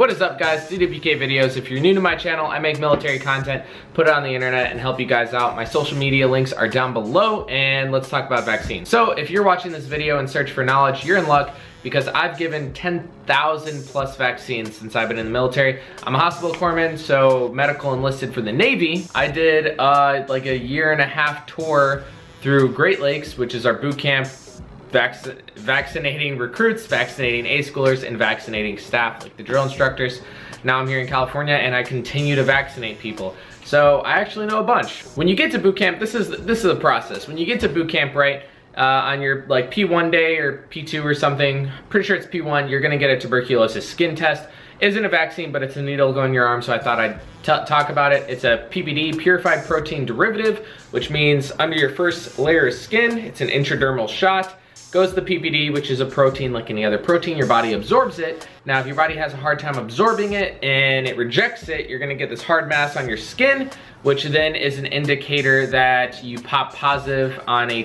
What is up, guys? DwkVideos. If you're new to my channel, I make military content, put it on the internet, and help you guys out. My social media links are down below, and let's talk about vaccines. So if you're watching this video and search for knowledge, you're in luck because I've given 10,000 plus vaccines since I've been in the military. I'm a hospital corpsman, so medical enlisted for the Navy. I did like a 1.5-year tour through Great Lakes, which is our boot camp, vaccinating recruits, vaccinating A-schoolers, and vaccinating staff, like the drill instructors. Now I'm here in California and I continue to vaccinate people. So I actually know a bunch. When you get to boot camp, this is the process. When you get to boot camp, right, on your like P1 day or P2 or something, pretty sure it's P1, you're gonna get a tuberculosis skin test. Isn't a vaccine, but it's a needle going in your arm, so I thought I'd talk about it. It's a PPD, purified protein derivative, which means under your first layer of skin, it's an intradermal shot. Goes the PPD, which is a protein like any other protein. Your body absorbs it. Now, if your body has a hard time absorbing it and it rejects it, you're gonna get this hard mass on your skin, which then is an indicator that you pop positive on a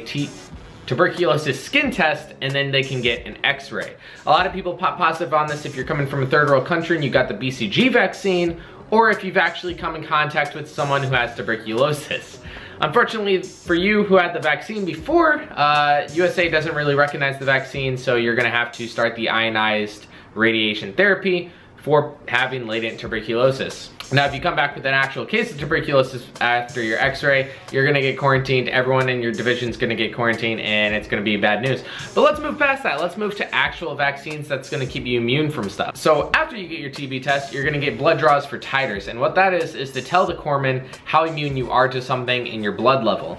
tuberculosis skin test, and then they can get an x-ray. A lot of people pop positive on this if you're coming from a third world country and you got the BCG vaccine, or if you've actually come in contact with someone who has tuberculosis. Unfortunately for you who had the vaccine before, USA doesn't really recognize the vaccine, so you're gonna have to start the ionized radiation therapy for having latent tuberculosis. Now, if you come back with an actual case of tuberculosis after your x-ray, you're gonna get quarantined, everyone in your division's gonna get quarantined, and it's gonna be bad news. But let's move past that. Let's move to actual vaccines that's gonna keep you immune from stuff. So after you get your TB test, you're gonna get blood draws for titers, and what that is to tell the corpsman how immune you are to something in your blood level.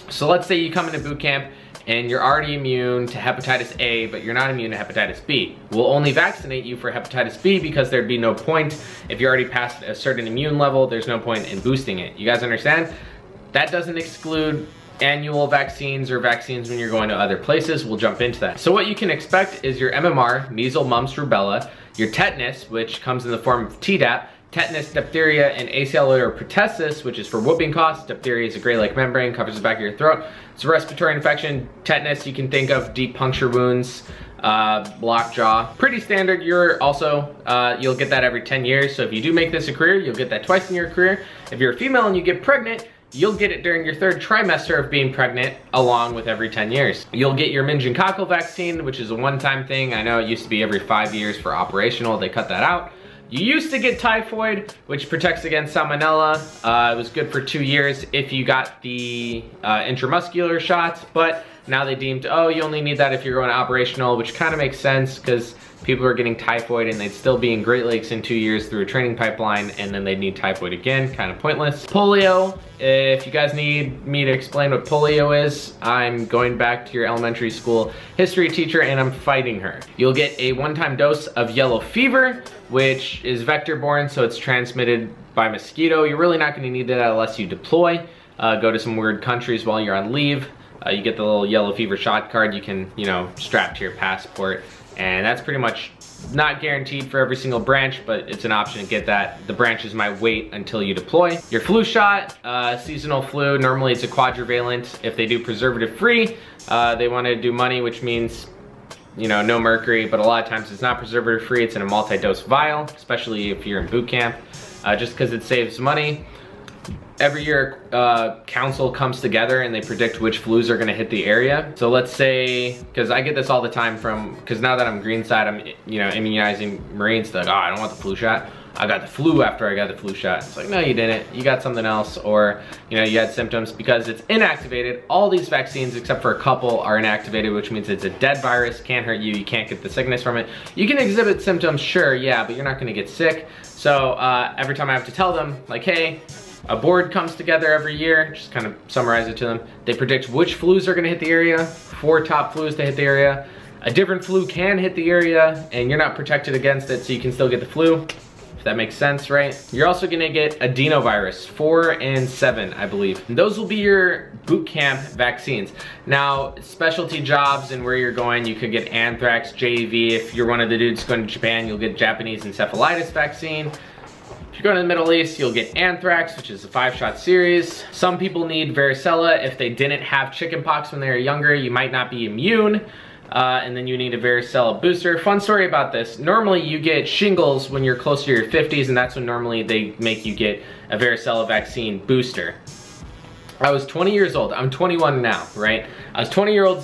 So let's say you come into boot camp, and you're already immune to hepatitis A, but you're not immune to hepatitis B. We'll only vaccinate you for hepatitis B because there'd be no point. If you already passed a certain immune level, there's no point in boosting it. You guys understand? That doesn't exclude annual vaccines or vaccines when you're going to other places. We'll jump into that. So what you can expect is your MMR, measles, mumps, rubella, your tetanus, which comes in the form of Tdap, tetanus, diphtheria, and acellular pertussis, which is for whooping cough. Diphtheria is a gray-like membrane, covers the back of your throat. It's a respiratory infection. Tetanus, you can think of deep puncture wounds, lockjaw. Pretty standard. You're also, you'll get that every 10 years. So if you do make this a career, you'll get that twice in your career. If you're a female and you get pregnant, you'll get it during your 3rd trimester of being pregnant, along with every 10 years. You'll get your meningococcal vaccine, which is a one-time thing. I know it used to be every 5 years for operational. They cut that out. You used to get typhoid, which protects against salmonella. It was good for 2 years if you got the intramuscular shots, but now they deemed, oh, you only need that if you're going to operational, which kind of makes sense because people are getting typhoid and they'd still be in Great Lakes in 2 years through a training pipeline, and then they'd need typhoid again, kind of pointless. Polio, if you guys need me to explain what polio is, I'm going back to your elementary school history teacher and I'm fighting her. You'll get a one-time dose of yellow fever, which is vector-borne, so it's transmitted by mosquito. You're really not gonna need that unless you deploy, go to some weird countries while you're on leave. You get the little yellow fever shot card you can, strap to your passport. And that's pretty much not guaranteed for every single branch, but it's an option to get that. The branches might wait until you deploy. Your flu shot, seasonal flu, normally it's a quadrivalent. If they do preservative free, they wanna do money, which means no mercury, but a lot of times it's not preservative free, it's in a multi-dose vial, especially if you're in boot camp, just because it saves money. Every year, council comes together and they predict which flus are gonna hit the area. So let's say, because I get this all the time because now that I'm greenside, I'm immunizing Marines. They're like, oh, I don't want the flu shot. I got the flu after I got the flu shot. It's like, no, you didn't. You got something else, or you had symptoms because it's inactivated. All these vaccines, except for a couple, are inactivated, which means it's a dead virus, can't hurt you, you can't get the sickness from it. You can exhibit symptoms, sure, yeah, but you're not gonna get sick. So every time I have to tell them, like, hey, a board comes together every year, just kind of summarize it to them. They predict which flus are gonna hit the area, 4 top flus to hit the area. A different flu can hit the area and you're not protected against it, so you can still get the flu, if that makes sense, right? You're also gonna get adenovirus, 4 and 7, I believe. And those will be your boot camp vaccines. Now, specialty jobs and where you're going, you could get anthrax, JV. If you're one of the dudes going to Japan, you'll get Japanese encephalitis vaccine. If you're going to the Middle East, you'll get anthrax, which is a 5-shot series. Some people need varicella if they didn't have chickenpox when they were younger. You might not be immune. and then you need a varicella booster. Fun story about this. Normally you get shingles when you're close to your 50s, and that's when normally they make you get a varicella vaccine booster. I was 20 years old. I'm 21 now, right? I was 20 year old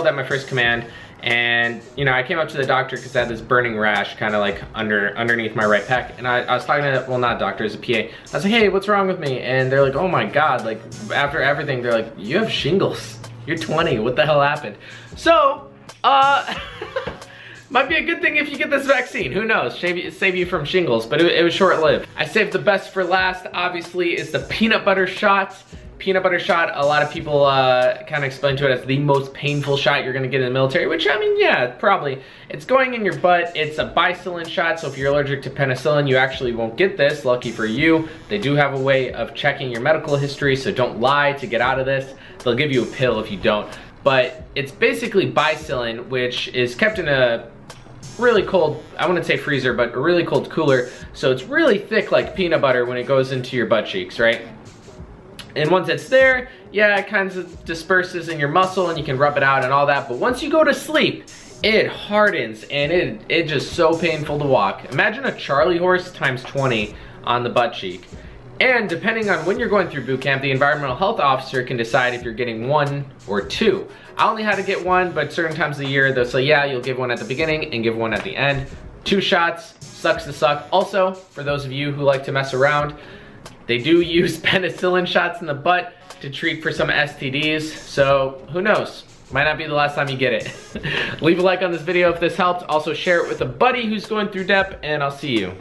at my first command, and you know, I came up to the doctor because I had this burning rash kind of like underneath my right pec, and I was talking to, well, not doctor, it's a PA. I was like, hey, what's wrong with me? And they're like, oh my God, like after everything, they're like, you have shingles. You're 20, what the hell happened? So, might be a good thing if you get this vaccine. Who knows? Save you from shingles, but it was short-lived. I saved the best for last, obviously, is the peanut butter shot. Peanut butter shot, a lot of people kind of explain to it as the most painful shot you're gonna get in the military, which, I mean, yeah, probably. It's going in your butt. It's a bicillin shot, so if you're allergic to penicillin, you actually won't get this. Lucky for you. They do have a way of checking your medical history, so don't lie to get out of this. They'll give you a pill if you don't. But it's basically bicillin, which is kept in a really cold, I wouldn't say freezer, but a really cold cooler, so it's really thick like peanut butter when it goes into your butt cheeks, right? And once it's there, yeah, it kind of disperses in your muscle and you can rub it out and all that, but once you go to sleep, it hardens and it's just so painful to walk. Imagine a Charlie horse times 20 on the butt cheek. And depending on when you're going through boot camp, the environmental health officer can decide if you're getting 1 or 2. I only had to get 1, but certain times of the year, they'll say, yeah, you'll give 1 at the beginning and give 1 at the end. 2 shots, sucks to suck. Also, for those of you who like to mess around, they do use penicillin shots in the butt to treat for some STDs, so who knows? Might not be the last time you get it. Leave a like on this video if this helped. Also share it with a buddy who's going through DEP, and I'll see you.